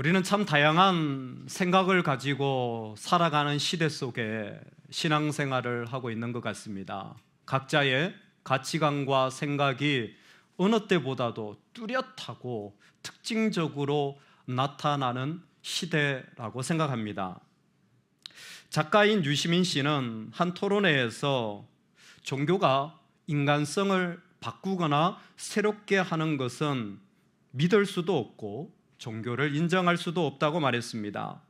우리는 참 다양한 생각을 가지고 살아가는 시대 속에 신앙생활을 하고 있는 것 같습니다. 각자의 가치관과 생각이 어느 때보다도 뚜렷하고 특징적으로 나타나는 시대라고 생각합니다. 작가인 유시민 씨는 한 토론회에서 종교가 인간성을 바꾸거나 새롭게 하는 것은 믿을 수도 없고 종교를 인정할 수도 없다고 말했습니다.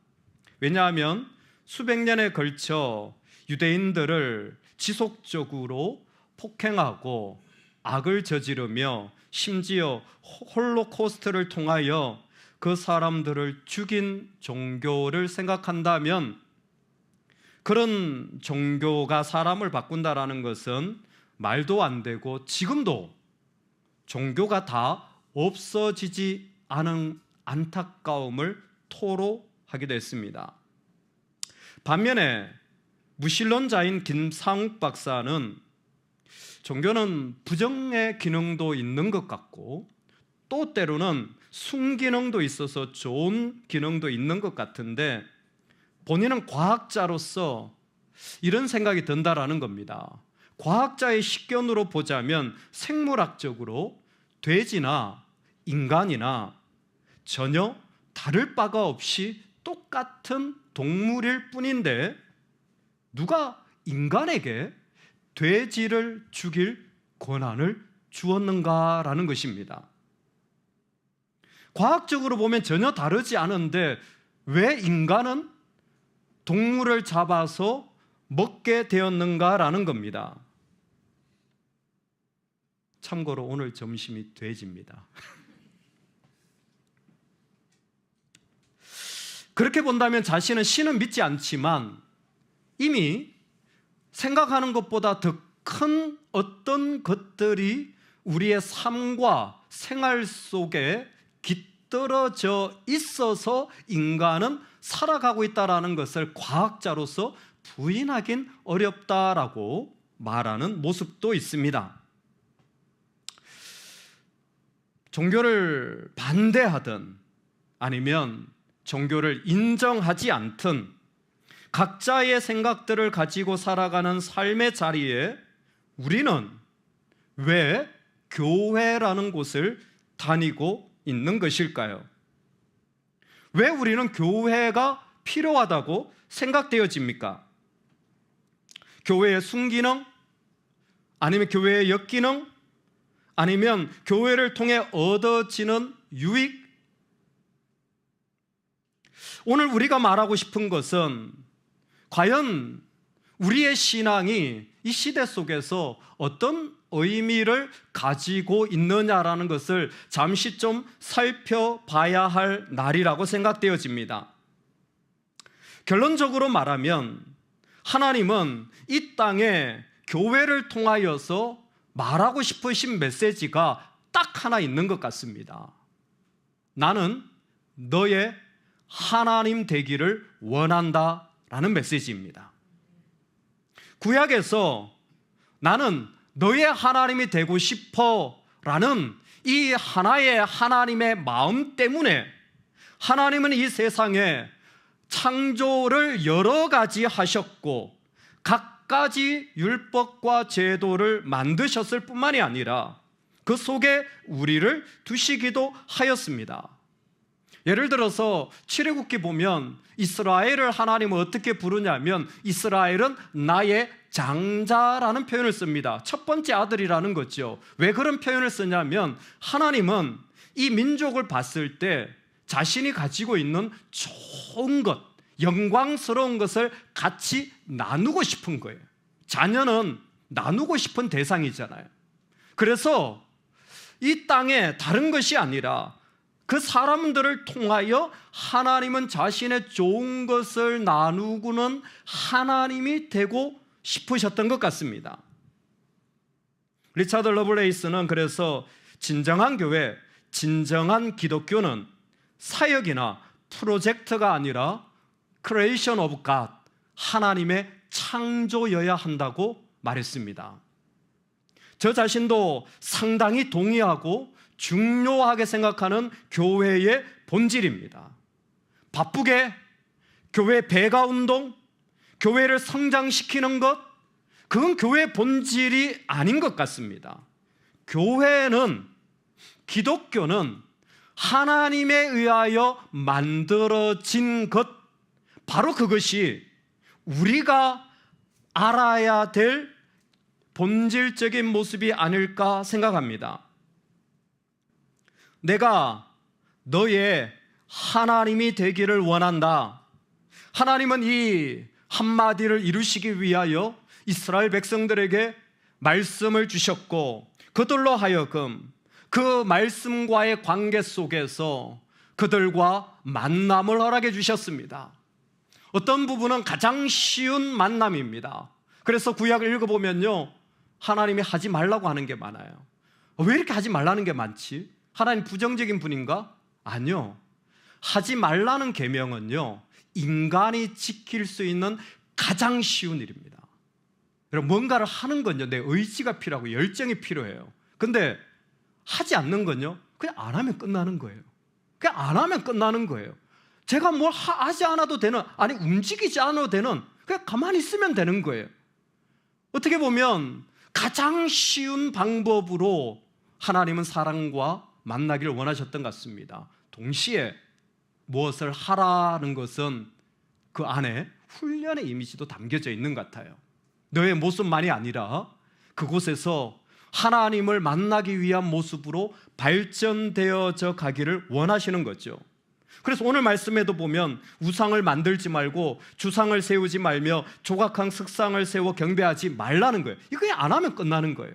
왜냐하면 수백 년에 걸쳐 유대인들을 지속적으로 폭행하고 악을 저지르며 심지어 홀로코스트를 통하여 그 사람들을 죽인 종교를 생각한다면 그런 종교가 사람을 바꾼다라는 것은 말도 안 되고 지금도 종교가 다 없어지지 않은 안타까움을 토로하기도 했습니다. 반면에 무신론자인 김상욱 박사는 종교는 부정의 기능도 있는 것 같고 또 때로는 순기능도 있어서 좋은 기능도 있는 것 같은데 본인은 과학자로서 이런 생각이 든다라는 겁니다. 과학자의 식견으로 보자면 생물학적으로 돼지나 인간이나 전혀 다를 바가 없이 똑같은 동물일 뿐인데 누가 인간에게 돼지를 죽일 권한을 주었는가라는 것입니다. 과학적으로 보면 전혀 다르지 않은데 왜 인간은 동물을 잡아서 먹게 되었는가라는 겁니다. 참고로 오늘 점심이 돼지입니다. 그렇게 본다면 자신은 신은 믿지 않지만 이미 생각하는 것보다 더 큰 어떤 것들이 우리의 삶과 생활 속에 깃들어져 있어서 인간은 살아가고 있다는 것을 과학자로서 부인하긴 어렵다라고 말하는 모습도 있습니다. 종교를 반대하든 아니면 종교를 인정하지 않든 각자의 생각들을 가지고 살아가는 삶의 자리에 우리는 왜 교회라는 곳을 다니고 있는 것일까요? 왜 우리는 교회가 필요하다고 생각되어집니까? 교회의 순기능? 아니면 교회의 역기능? 아니면 교회를 통해 얻어지는 유익? 오늘 우리가 말하고 싶은 것은 과연 우리의 신앙이 이 시대 속에서 어떤 의미를 가지고 있느냐라는 것을 잠시 좀 살펴봐야 할 날이라고 생각되어집니다. 결론적으로 말하면 하나님은 이 땅에 교회를 통하여서 말하고 싶으신 메시지가 딱 하나 있는 것 같습니다. 나는 너의 하나님 되기를 원한다라는 메시지입니다. 구약에서 나는 너의 하나님이 되고 싶어라는 이 하나의 하나님의 마음 때문에 하나님은 이 세상에 창조를 여러 가지 하셨고 각가지 율법과 제도를 만드셨을 뿐만이 아니라 그 속에 우리를 두시기도 하였습니다. 예를 들어서 출애굽기 보면 이스라엘을 하나님은 어떻게 부르냐면 이스라엘은 나의 장자라는 표현을 씁니다. 첫 번째 아들이라는 거죠. 왜 그런 표현을 쓰냐면 하나님은 이 민족을 봤을 때 자신이 가지고 있는 좋은 것, 영광스러운 것을 같이 나누고 싶은 거예요. 자녀는 나누고 싶은 대상이잖아요. 그래서 이 땅에 다른 것이 아니라 그 사람들을 통하여 하나님은 자신의 좋은 것을 나누고는 하나님이 되고 싶으셨던 것 같습니다. 리차드 러블레이스는 그래서 진정한 교회, 진정한 기독교는 사역이나 프로젝트가 아니라 creation of God, 하나님의 창조여야 한다고 말했습니다. 저 자신도 상당히 동의하고 중요하게 생각하는 교회의 본질입니다. 바쁘게 교회 배가 운동, 교회를 성장시키는 것, 그건 교회의 본질이 아닌 것 같습니다. 교회는, 기독교는 하나님에 의하여 만들어진 것, 바로 그것이 우리가 알아야 될 본질적인 모습이 아닐까 생각합니다. 내가 너의 하나님이 되기를 원한다. 하나님은 이 한마디를 이루시기 위하여 이스라엘 백성들에게 말씀을 주셨고, 그들로 하여금 그 말씀과의 관계 속에서 그들과 만남을 허락해 주셨습니다. 어떤 부분은 가장 쉬운 만남입니다. 그래서 구약을 읽어보면요, 하나님이 하지 말라고 하는 게 많아요. 왜 이렇게 하지 말라는 게 많지? 하나님 부정적인 분인가? 아니요. 하지 말라는 계명은요, 인간이 지킬 수 있는 가장 쉬운 일입니다. 여러분, 뭔가를 하는 건요, 내 의지가 필요하고 열정이 필요해요. 근데 하지 않는 건요, 그냥 안 하면 끝나는 거예요. 그냥 안 하면 끝나는 거예요. 제가 뭘 하지 않아도 되는, 아니 움직이지 않아도 되는, 그냥 가만히 있으면 되는 거예요. 어떻게 보면 가장 쉬운 방법으로 하나님은 사람과 만나기를 원하셨던 것 같습니다. 동시에 무엇을 하라는 것은 그 안에 훈련의 이미지도 담겨져 있는 것 같아요. 너의 모습만이 아니라 그곳에서 하나님을 만나기 위한 모습으로 발전되어져 가기를 원하시는 거죠. 그래서 오늘 말씀에도 보면 우상을 만들지 말고 주상을 세우지 말며 조각한 석상을 세워 경배하지 말라는 거예요. 이거 그냥 안 하면 끝나는 거예요.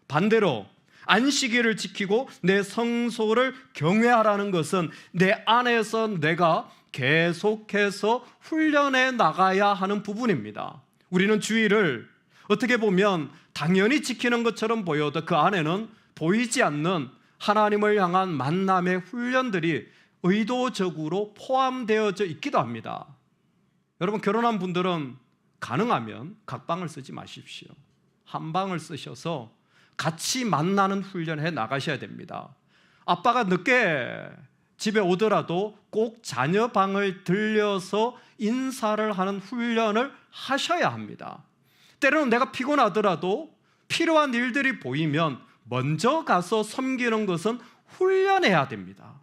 반대로 안식일을 지키고 내 성소를 경외하라는 것은 내 안에서 내가 계속해서 훈련해 나가야 하는 부분입니다. 우리는 주일을 어떻게 보면 당연히 지키는 것처럼 보여도 그 안에는 보이지 않는 하나님을 향한 만남의 훈련들이 의도적으로 포함되어져 있기도 합니다. 여러분, 결혼한 분들은 가능하면 각방을 쓰지 마십시오. 한 방을 쓰셔서 같이 만나는 훈련해 나가셔야 됩니다. 아빠가 늦게 집에 오더라도 꼭 자녀 방을 들려서 인사를 하는 훈련을 하셔야 합니다. 때로는 내가 피곤하더라도 필요한 일들이 보이면 먼저 가서 섬기는 것은 훈련해야 됩니다.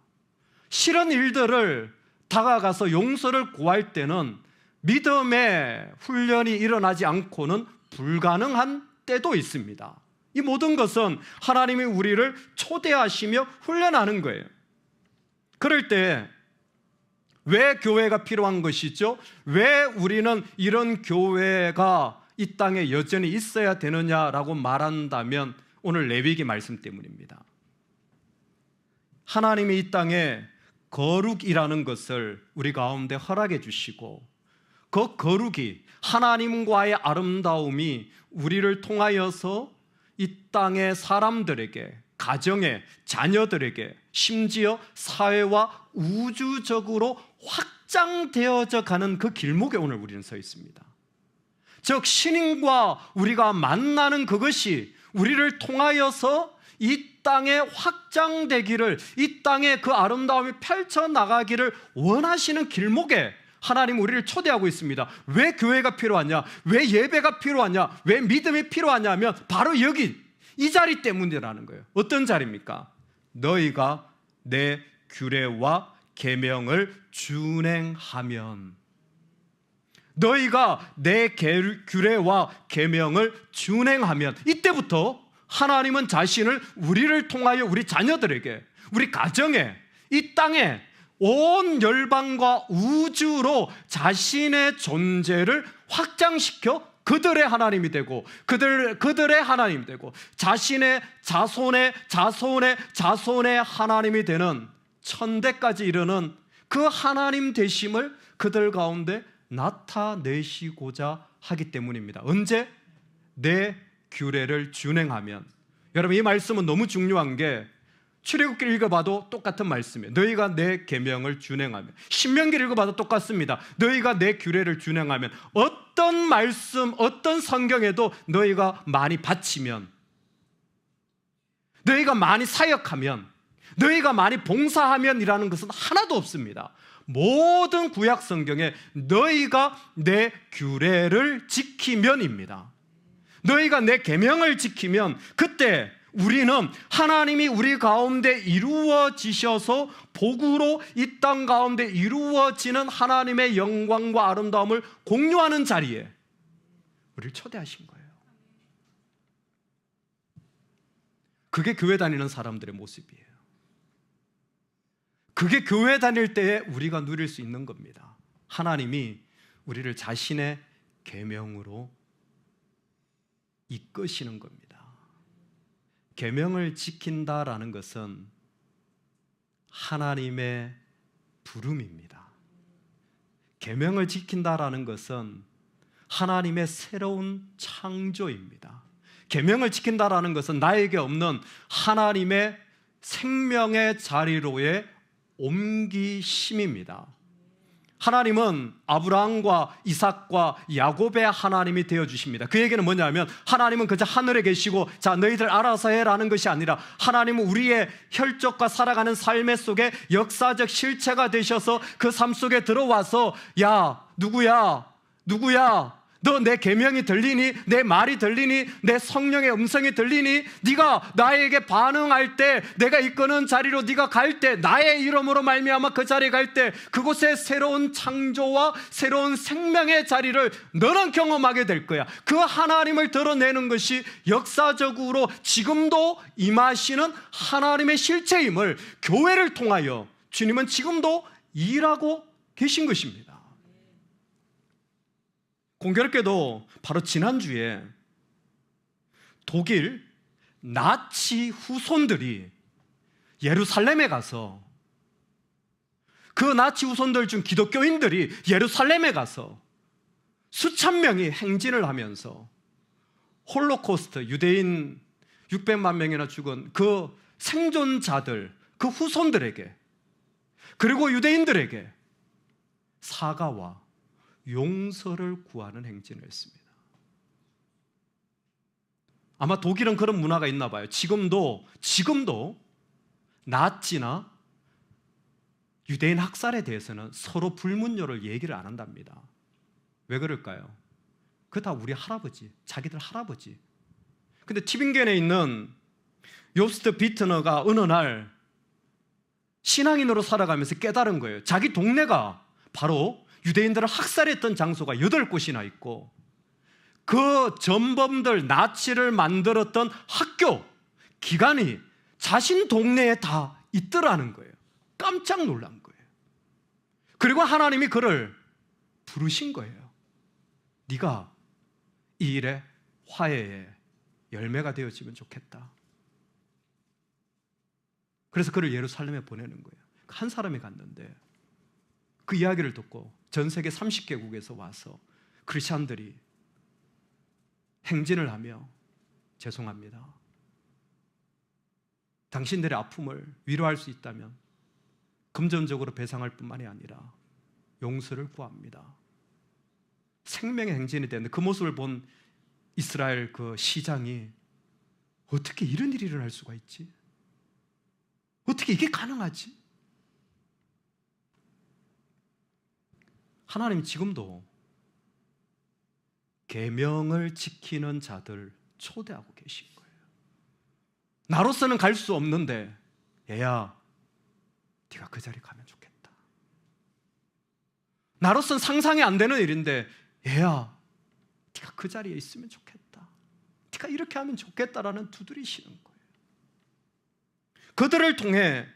싫은 일들을 다가가서 용서를 구할 때는 믿음의 훈련이 일어나지 않고는 불가능한 때도 있습니다. 이 모든 것은 하나님이 우리를 초대하시며 훈련하는 거예요. 그럴 때 왜 교회가 필요한 것이죠? 왜 우리는 이런 교회가 이 땅에 여전히 있어야 되느냐라고 말한다면 오늘 레위기 말씀 때문입니다. 하나님이 이 땅에 거룩이라는 것을 우리 가운데 허락해 주시고, 그 거룩이, 하나님과의 아름다움이 우리를 통하여서 이 땅의 사람들에게, 가정에, 자녀들에게, 심지어 사회와 우주적으로 확장되어져 가는 그 길목에 오늘 우리는 서 있습니다. 즉 신인과 우리가 만나는 그것이 우리를 통하여서 이 땅에 확장되기를, 이 땅에 그 아름다움이 펼쳐나가기를 원하시는 길목에 하나님 우리를 초대하고 있습니다. 왜 교회가 필요하냐? 왜 예배가 필요하냐? 왜 믿음이 필요하냐 하면 바로 여기 이 자리 때문이라는 거예요. 어떤 자리입니까? 너희가 내 규례와 계명을 준행하면, 너희가 내 규례와 계명을 준행하면, 이때부터 하나님은 자신을 우리를 통하여 우리 자녀들에게, 우리 가정에, 이 땅에, 온 열방과 우주로 자신의 존재를 확장시켜 그들의 하나님이 되고, 그들의 하나님이 되고, 자신의 자손의 하나님이 되는 천대까지 이르는 그 하나님 되심을 그들 가운데 나타내시고자 하기 때문입니다. 언제? 내 규례를 준행하면. 여러분, 이 말씀은 너무 중요한 게 출애굽기를 읽어봐도 똑같은 말씀이에요. 너희가 내 계명을 준행하면. 신명기를 읽어봐도 똑같습니다. 너희가 내 규례를 준행하면. 어떤 말씀, 어떤 성경에도 너희가 많이 바치면, 너희가 많이 사역하면, 너희가 많이 봉사하면이라는 것은 하나도 없습니다. 모든 구약 성경에 너희가 내 규례를 지키면입니다. 너희가 내 계명을 지키면 그때 우리는 하나님이 우리 가운데 이루어지셔서 복으로 이 땅 가운데 이루어지는 하나님의 영광과 아름다움을 공유하는 자리에 우리를 초대하신 거예요. 그게 교회 다니는 사람들의 모습이에요. 그게 교회 다닐 때에 우리가 누릴 수 있는 겁니다. 하나님이 우리를 자신의 계명으로 이끄시는 겁니다. 계명을 지킨다라는 것은 하나님의 부름입니다. 계명을 지킨다라는 것은 하나님의 새로운 창조입니다. 계명을 지킨다라는 것은 나에게 없는 하나님의 생명의 자리로의 옮기심입니다. 하나님은 아브라함과 이삭과 야곱의 하나님이 되어주십니다. 그 얘기는 뭐냐면 하나님은 그저 하늘에 계시고 자 너희들 알아서 해라는 것이 아니라 하나님은 우리의 혈족과 살아가는 삶의 속에 역사적 실체가 되셔서 그 삶 속에 들어와서 야 누구야 너 내 계명이 들리니? 내 말이 들리니? 내 성령의 음성이 들리니? 네가 나에게 반응할 때 내가 이끄는 자리로 네가 갈 때 나의 이름으로 말미암아 그 자리에 갈 때 그곳에 새로운 창조와 새로운 생명의 자리를 너는 경험하게 될 거야. 그 하나님을 드러내는 것이 역사적으로 지금도 임하시는 하나님의 실체임을 교회를 통하여 주님은 지금도 일하고 계신 것입니다. 공교롭게도 바로 지난주에 독일 나치 후손들이 예루살렘에 가서 그 나치 후손들 중 기독교인들이 예루살렘에 가서 수천 명이 행진을 하면서 홀로코스트, 유대인 600만 명이나 죽은 그 생존자들, 그 후손들에게 그리고 유대인들에게 사과와 용서를 구하는 행진을 했습니다. 아마 독일은 그런 문화가 있나 봐요. 지금도 나치나 유대인 학살에 대해서는 서로 불문율을 얘기를 안 한답니다. 왜 그럴까요? 그거 다 우리 할아버지, 자기들 할아버지. 근데 티빙겐에 있는 요스트 비트너가 어느 날 신앙인으로 살아가면서 깨달은 거예요. 자기 동네가 바로 유대인들을 학살했던 장소가 8곳이나 있고 그 전범들, 나치를 만들었던 학교, 기관이 자신 동네에 다 있더라는 거예요. 깜짝 놀란 거예요. 그리고 하나님이 그를 부르신 거예요. 네가 이 일에 화해의 열매가 되어지면 좋겠다. 그래서 그를 예루살렘에 보내는 거예요. 한 사람이 갔는데 그 이야기를 듣고 전 세계 30개국에서 와서 크리스찬들이 행진을 하며 죄송합니다. 당신들의 아픔을 위로할 수 있다면 금전적으로 배상할 뿐만이 아니라 용서를 구합니다. 생명의 행진이 되는데 그 모습을 본 이스라엘 그 시장이 어떻게 이런 일이 일어날 수가 있지? 어떻게 이게 가능하지? 하나님 지금도 계명을 지키는 자들 초대하고 계신 거예요. 나로서는 갈 수 없는데 얘야 네가 그 자리에 가면 좋겠다. 나로서는 상상이 안 되는 일인데 얘야 네가 그 자리에 있으면 좋겠다. 네가 이렇게 하면 좋겠다라는 두드리시는 거예요. 그들을 통해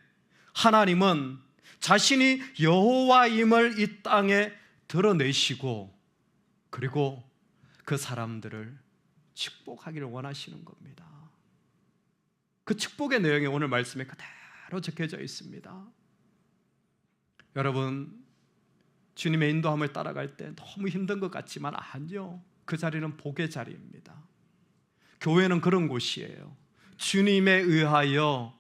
하나님은 자신이 여호와임을 이 땅에 드러내시고 그리고 그 사람들을 축복하기를 원하시는 겁니다. 그 축복의 내용이 오늘 말씀에 그대로 적혀져 있습니다. 여러분, 주님의 인도함을 따라갈 때 너무 힘든 것 같지만 아니요, 그 자리는 복의 자리입니다. 교회는 그런 곳이에요. 주님에 의하여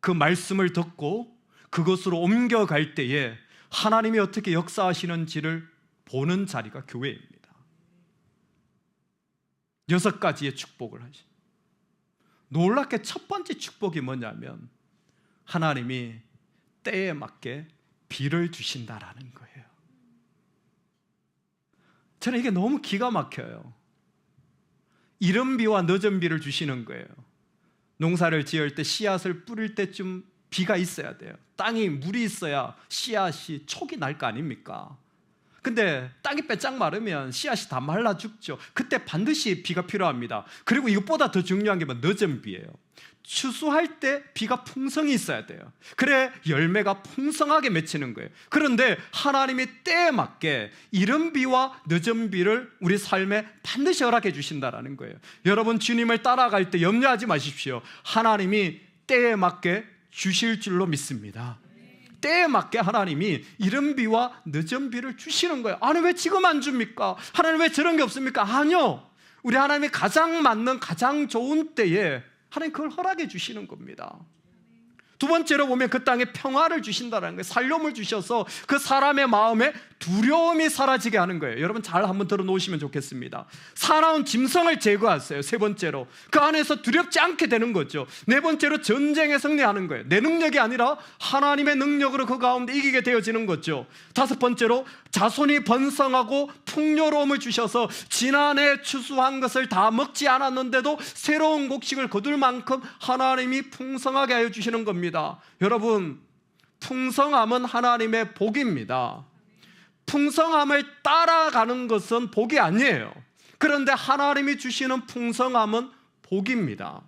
그 말씀을 듣고 그것으로 옮겨갈 때에 하나님이 어떻게 역사하시는지를 보는 자리가 교회입니다. 6가지의 축복을 하시. 놀랍게 첫 번째 축복이 뭐냐면 하나님이 때에 맞게 비를 주신다라는 거예요. 저는 이게 너무 기가 막혀요. 이른 비와 늦은 비를 주시는 거예요. 농사를 지을 때 씨앗을 뿌릴 때쯤 비가 있어야 돼요. 땅이 물이 있어야 씨앗이 촉이 날 거 아닙니까? 근데 땅이 빼짝 마르면 씨앗이 다 말라 죽죠. 그때 반드시 비가 필요합니다. 그리고 이것보다 더 중요한 게 늦은 비예요. 추수할 때 비가 풍성히 있어야 돼요. 그래 열매가 풍성하게 맺히는 거예요. 그런데 하나님이 때에 맞게 이른 비와 늦은 비를 우리 삶에 반드시 허락해 주신다는 거예요. 여러분, 주님을 따라갈 때 염려하지 마십시오. 하나님이 때에 맞게 주실 줄로 믿습니다. 때에 맞게 하나님이 이른 비와 늦은 비를 주시는 거예요. 아니, 왜 지금 안 줍니까? 하나님 왜 저런 게 없습니까? 아니요, 우리 하나님이 가장 맞는 가장 좋은 때에 하나님 그걸 허락해 주시는 겁니다. 두 번째로 보면 그 땅에 평화를 주신다는 거예요. 살림을 주셔서 그 사람의 마음에 두려움이 사라지게 하는 거예요. 여러분 잘 한번 들어놓으시면 좋겠습니다. 사나운 짐승을 제거하세요. 세 번째로 그 안에서 두렵지 않게 되는 거죠. 네 번째로 전쟁에 승리하는 거예요. 내 능력이 아니라 하나님의 능력으로 그 가운데 이기게 되어지는 거죠. 다섯 번째로 자손이 번성하고 풍요로움을 주셔서 지난해 추수한 것을 다 먹지 않았는데도 새로운 곡식을 거둘 만큼 하나님이 풍성하게 하여 주시는 겁니다. 여러분, 풍성함은 하나님의 복입니다. 풍성함을 따라가는 것은 복이 아니에요. 그런데 하나님이 주시는 풍성함은 복입니다.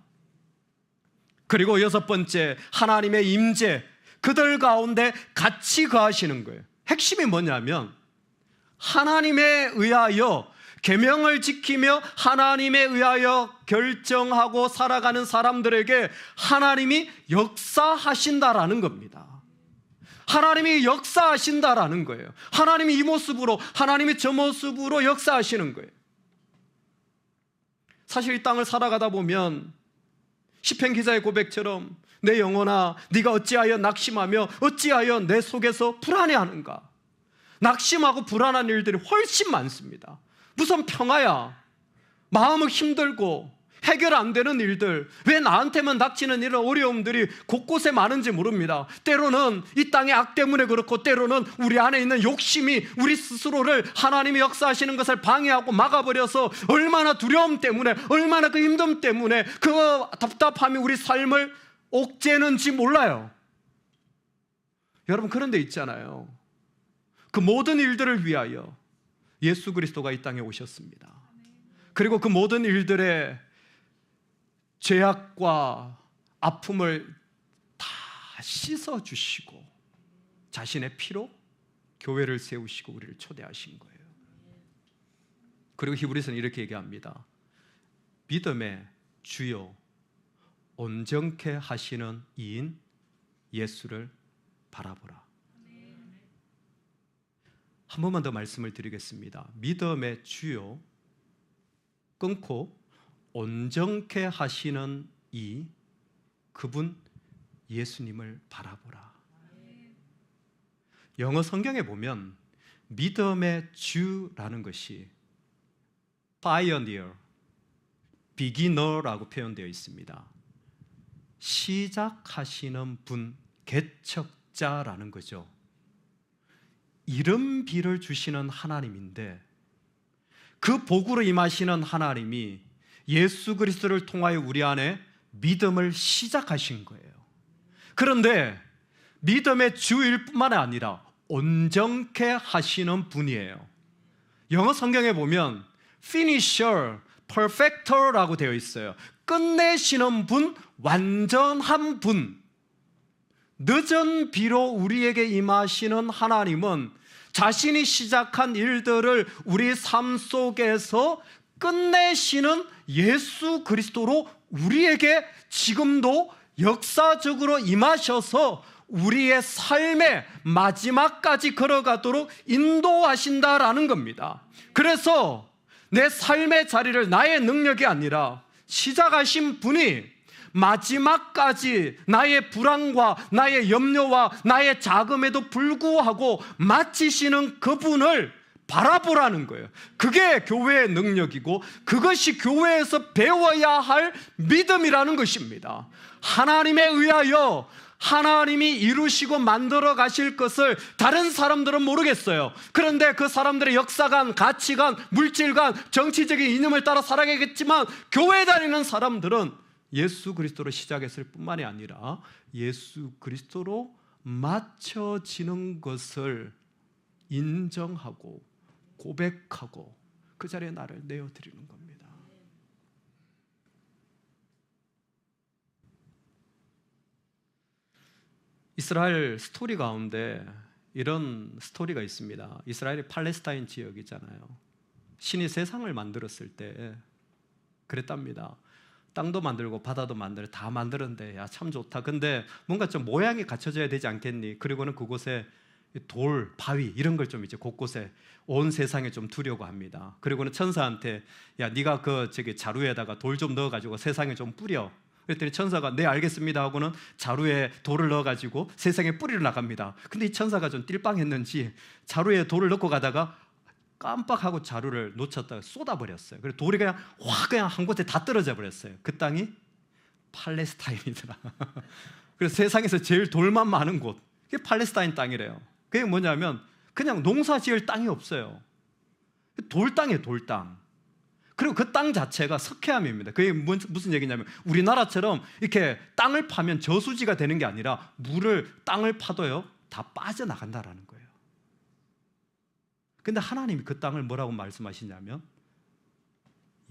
그리고 여섯 번째, 하나님의 임재, 그들 가운데 같이 거하시는 거예요. 핵심이 뭐냐면 하나님에 의하여 계명을 지키며 하나님에 의하여 결정하고 살아가는 사람들에게 하나님이 역사하신다라는 겁니다. 하나님이 역사하신다라는 거예요. 하나님이 이 모습으로, 하나님이 저 모습으로 역사하시는 거예요. 사실 이 땅을 살아가다 보면 시편 기자의 고백처럼 내 영혼아 네가 어찌하여 낙심하며 어찌하여 내 속에서 불안해하는가. 낙심하고 불안한 일들이 훨씬 많습니다. 무슨 평화야, 마음은 힘들고 해결 안 되는 일들, 왜 나한테만 닥치는 이런 어려움들이 곳곳에 많은지 모릅니다. 때로는 이 땅의 악 때문에 그렇고 때로는 우리 안에 있는 욕심이 우리 스스로를 하나님이 역사하시는 것을 방해하고 막아버려서 얼마나 두려움 때문에, 얼마나 그 힘듦 때문에 그 답답함이 우리 삶을 옥죄는지 몰라요. 여러분, 그런 데 있잖아요. 그 모든 일들을 위하여 예수 그리스도가 이 땅에 오셨습니다. 그리고 그 모든 일들의 죄악과 아픔을 다 씻어주시고 자신의 피로 교회를 세우시고 우리를 초대하신 거예요. 그리고 히브리서는 이렇게 얘기합니다. 믿음의 주요 온전케 하시는 이인 예수를 바라보라. 한 번만 더 말씀을 드리겠습니다. 믿음의 주요 끊고 온전케 하시는 이 그분 예수님을 바라보라. 영어 성경에 보면 믿음의 주라는 것이 pioneer, beginner라고 표현되어 있습니다. 시작하시는 분, 개척자라는 거죠. 이른 비를 주시는 하나님인데 그 복으로 임하시는 하나님이 예수 그리스도를 통하여 우리 안에 믿음을 시작하신 거예요. 그런데 믿음의 주일 뿐만 아니라 온전케 하시는 분이에요. 영어 성경에 보면 finisher, perfecter라고 되어 있어요. 끝내시는 분, 완전한 분. 늦은 비로 우리에게 임하시는 하나님은 자신이 시작한 일들을 우리 삶 속에서 끝내시는 예수 그리스도로 우리에게 지금도 역사적으로 임하셔서 우리의 삶의 마지막까지 걸어가도록 인도하신다라는 겁니다. 그래서 내 삶의 자리를 나의 능력이 아니라 시작하신 분이 마지막까지 나의 불안과 나의 염려와 나의 자금에도 불구하고 마치시는 그분을 바라보라는 거예요. 그게 교회의 능력이고 그것이 교회에서 배워야 할 믿음이라는 것입니다. 하나님에 의하여 하나님이 이루시고 만들어 가실 것을 다른 사람들은 모르겠어요. 그런데 그 사람들의 역사관, 가치관, 물질관, 정치적인 이념을 따라 살아가겠지만 교회 다니는 사람들은 예수 그리스도로 시작했을 뿐만이 아니라 예수 그리스도로 맞춰지는 것을 인정하고 고백하고 그 자리에 나를 내어드리는 겁니다. 이스라엘 스토리 가운데 이런 스토리가 있습니다. 이스라엘이 팔레스타인 지역이잖아요. 신이 세상을 만들었을 때 그랬답니다. 땅도 만들고 바다도 만들고 다 만드는데 야, 참 좋다. 근데 뭔가 좀 모양이 갖춰져야 되지 않겠니? 그리고는 그곳에 돌, 바위 이런 걸 좀 이제 곳곳에 온 세상에 좀 두려고 합니다. 그리고는 천사한테 야, 네가 그 자루에다가 돌 좀 넣어가지고 세상에 좀 뿌려. 그랬더니 천사가 네 알겠습니다 하고는 자루에 돌을 넣어가지고 세상에 뿌리러 나갑니다. 근데 이 천사가 좀 띨빵했는지 자루에 돌을 넣고 가다가 깜빡하고 자루를 놓쳤다가 쏟아버렸어요. 그래서 돌이 그냥 확 그냥 한 곳에 다 떨어져 버렸어요. 그 땅이 팔레스타인이더라. 그래서 세상에서 제일 돌만 많은 곳, 그게 팔레스타인 땅이래요. 그게 뭐냐면 그냥 농사 지을 땅이 없어요. 돌 땅이에요, 돌 땅. 그리고 그 땅 자체가 석회암입니다. 그게 무슨 얘기냐면 우리나라처럼 이렇게 땅을 파면 저수지가 되는 게 아니라 땅을 파도요 다 빠져나간다라는 거예요. 근데 하나님이 그 땅을 뭐라고 말씀하시냐면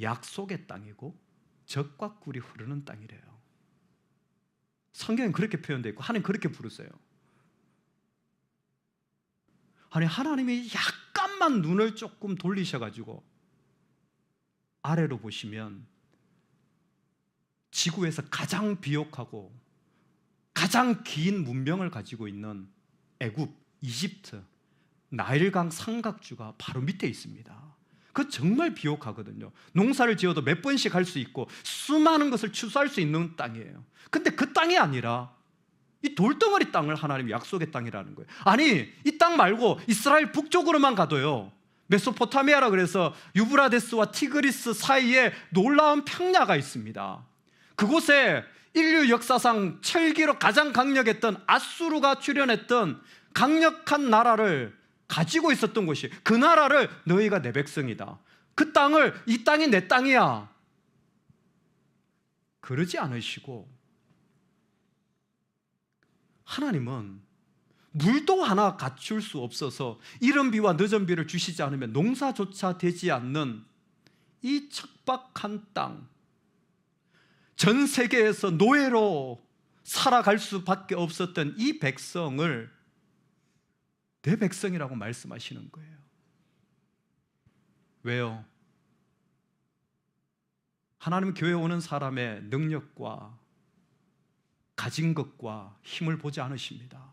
약속의 땅이고 젖과 꿀이 흐르는 땅이래요. 성경엔 그렇게 표현되어 있고 하나님 그렇게 부르세요. 아니 하나님이 약간만 눈을 조금 돌리셔가지고 아래로 보시면 지구에서 가장 비옥하고 가장 긴 문명을 가지고 있는 애굽, 이집트, 나일강 삼각주가 바로 밑에 있습니다. 그거 정말 비옥하거든요. 농사를 지어도 몇 번씩 할 수 있고 수많은 것을 추수할 수 있는 땅이에요. 근데 그 땅이 아니라 이 돌덩어리 땅을 하나님이 약속의 땅이라는 거예요. 아니 이 땅 말고 이스라엘 북쪽으로만 가도요 메소포타미아라 그래서 유브라데스와 티그리스 사이에 놀라운 평야가 있습니다. 그곳에 인류 역사상 철기로 가장 강력했던 아수르가 출현했던 강력한 나라를 가지고 있었던 곳이, 그 나라를 너희가 내 백성이다, 그 땅을 이 땅이 내 땅이야 그러지 않으시고 하나님은 물도 하나 갖출 수 없어서 이른 비와 늦은 비를 주시지 않으면 농사조차 되지 않는 이 척박한 땅, 전 세계에서 노예로 살아갈 수밖에 없었던 이 백성을 내 백성이라고 말씀하시는 거예요. 왜요? 하나님 교회에 오는 사람의 능력과 가진 것과 힘을 보지 않으십니다.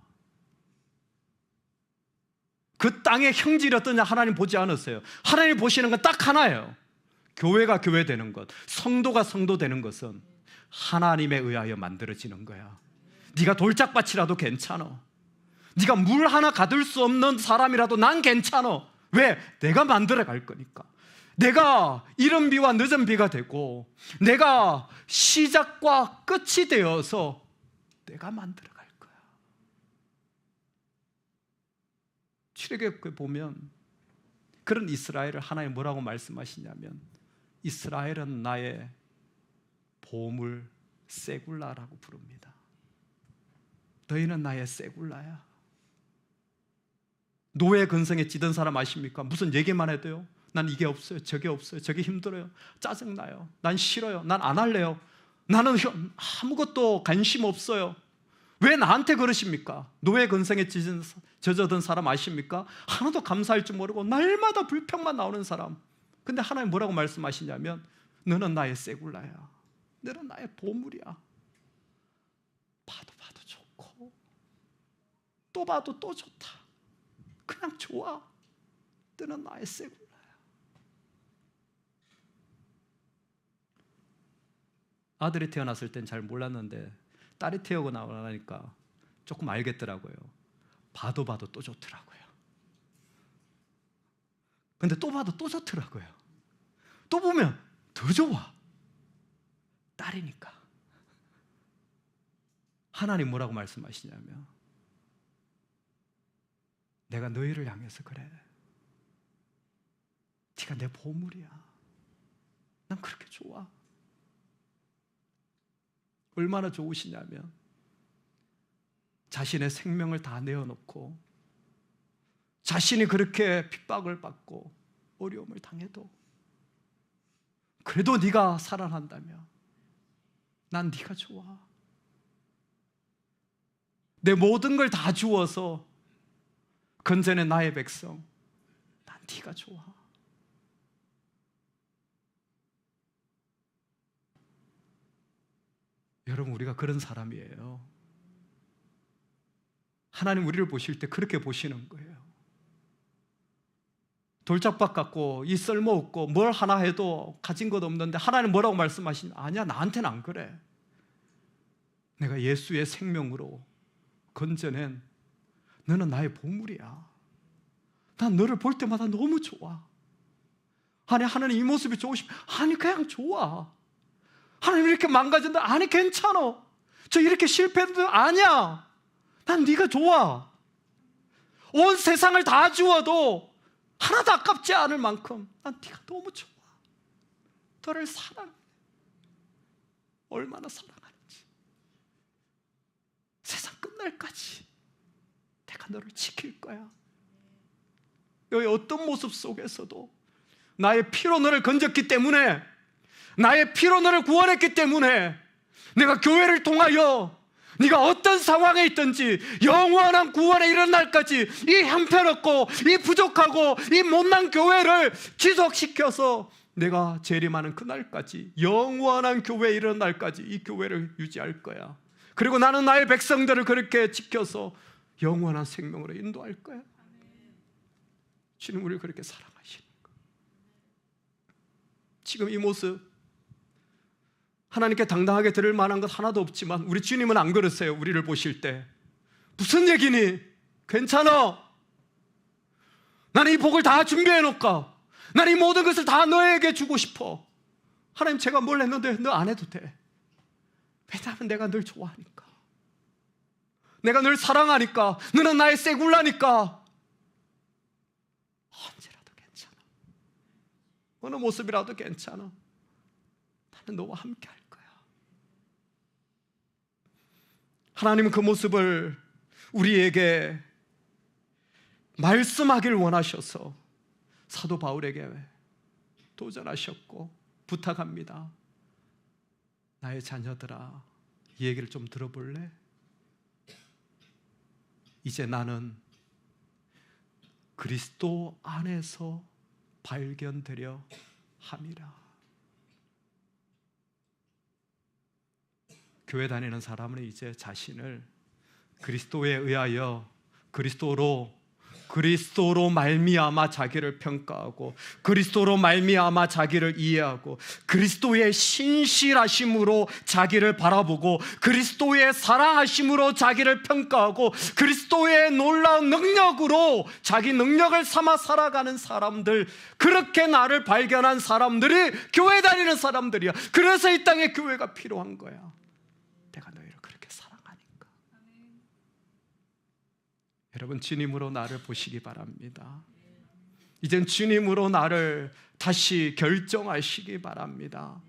그 땅의 형질이 어떠냐 하나님 보지 않았어요. 하나님 보시는 건 딱 하나예요. 교회가 교회 되는 것, 성도가 성도 되는 것은 하나님에 의하여 만들어지는 거야. 네가 돌짝밭이라도 괜찮아. 네가 물 하나 가둘 수 없는 사람이라도 난 괜찮아. 왜? 내가 만들어 갈 거니까. 내가 이른 비와 늦은 비가 되고 내가 시작과 끝이 되어서 내가 만들어 갈 거야. 출애굽에 보면 그런 이스라엘을 하나님 뭐라고 말씀하시냐면 이스라엘은 나의 보물 세굴라라고 부릅니다. 너희는 나의 세굴라야. 노예 근성에 찌든 사람 아십니까? 무슨 얘기만 해도요 난 이게 없어요, 저게 없어요, 저게 힘들어요, 짜증나요, 난 싫어요, 난 안 할래요, 나는 아무것도 관심 없어요. 왜 나한테 그러십니까? 노예 근성에 젖어든 사람 아십니까? 하나도 감사할 줄 모르고 날마다 불평만 나오는 사람. 근데 하나님 뭐라고 말씀하시냐면 너는 나의 세굴라야, 너는 나의 보물이야. 봐도 좋고 또 봐도 또 좋다, 그냥 좋아. 너는 나의 세굴라야. 아들이 태어났을 땐 잘 몰랐는데 딸이 태어나고 나니까 조금 알겠더라고요. 봐도 또 좋더라고요. 근데 또 봐도 또 좋더라고요. 또 보면 더 좋아. 딸이니까. 하나님 뭐라고 말씀하시냐면 내가 너희를 향해서 그래. 네가 내 보물이야. 난 그렇게 좋아. 얼마나 좋으시냐면 자신의 생명을 다 내어놓고 자신이 그렇게 핍박을 받고 어려움을 당해도 그래도 네가 살아난다면 난 네가 좋아. 내 모든 걸 다 주어서 건져낸 나의 백성, 난 네가 좋아. 여러분, 우리가 그런 사람이에요. 하나님 우리를 보실 때 그렇게 보시는 거예요. 돌짝박 같고 이 쓸모없고 뭘 하나 해도 가진 것 없는데 하나님 뭐라고 말씀하시냐? 아니야, 나한테는 안 그래. 내가 예수의 생명으로 건져낸 너는 나의 보물이야. 난 너를 볼 때마다 너무 좋아. 아니, 하나님 이 모습이 좋으시면 아니 그냥 좋아. 하나님 이렇게 망가진다. 아니 괜찮아. 저 이렇게 실패해도 아니야. 난 네가 좋아. 온 세상을 다 주어도 하나도 아깝지 않을 만큼 난 네가 너무 좋아. 너를 사랑해. 얼마나 사랑하는지. 세상 끝날까지 내가 너를 지킬 거야. 너의 어떤 모습 속에서도 나의 피로 너를 건졌기 때문에, 나의 피로 너를 구원했기 때문에 내가 교회를 통하여 네가 어떤 상황에 있든지 영원한 구원에 이른 날까지 이 형편없고 이 부족하고 이 못난 교회를 지속시켜서 내가 재림하는 그날까지, 영원한 교회에 이른 날까지 이 교회를 유지할 거야. 그리고 나는 나의 백성들을 그렇게 지켜서 영원한 생명으로 인도할 거야. 주님 우리를 그렇게 사랑하시는 거야. 지금 이 모습 하나님께 당당하게 드릴 만한 것 하나도 없지만 우리 주님은 안 그러세요. 우리를 보실 때 무슨 얘기니? 괜찮아. 나는 이 복을 다 준비해 놓을까? 나는 이 모든 것을 다 너에게 주고 싶어. 하나님 제가 뭘 했는데 너 안 해도 돼. 왜냐하면 내가 널 좋아하니까, 내가 널 사랑하니까, 너는 나의 쇠굴라니까 언제라도 괜찮아. 어느 모습이라도 괜찮아. 나는 너와 함께 할 거야. 하나님은 그 모습을 우리에게 말씀하길 원하셔서 사도 바울에게 도전하셨고 부탁합니다. 나의 자녀들아, 이 얘기를 좀 들어볼래? 이제 나는 그리스도 안에서 발견되려 함이라. 교회 다니는 사람은 이제 자신을 그리스도에 의하여 그리스도로 말미암아 자기를 평가하고, 그리스도로 말미암아 자기를 이해하고, 그리스도의 신실하심으로 자기를 바라보고, 그리스도의 사랑하심으로 자기를 평가하고, 그리스도의 놀라운 능력으로 자기 능력을 삼아 살아가는 사람들, 그렇게 나를 발견한 사람들이 교회 다니는 사람들이야. 그래서 이 땅에 교회가 필요한 거야. 내가 너희를 그렇게 사랑하니까. 여러분, 주님으로 나를 보시기 바랍니다. 이젠 주님으로 나를 다시 결정하시기 바랍니다.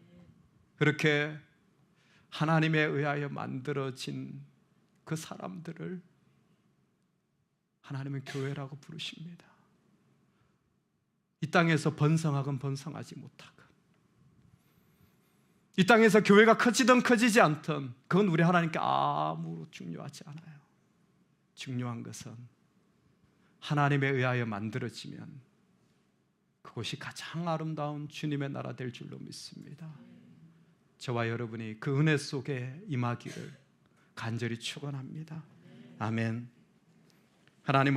그렇게 하나님에 의하여 만들어진 그 사람들을 하나님은 교회라고 부르십니다. 이 땅에서 번성하건 번성하지 못하건, 이 땅에서 교회가 커지든 커지지 않든 그건 우리 하나님께 아무 중요하지 않아요. 중요한 것은 하나님에 의하여 만들어지면 그곳이 가장 아름다운 주님의 나라 될 줄로 믿습니다. 저와 여러분이 그 은혜 속에 임하기를 간절히 축원합니다. 아멘. 하나님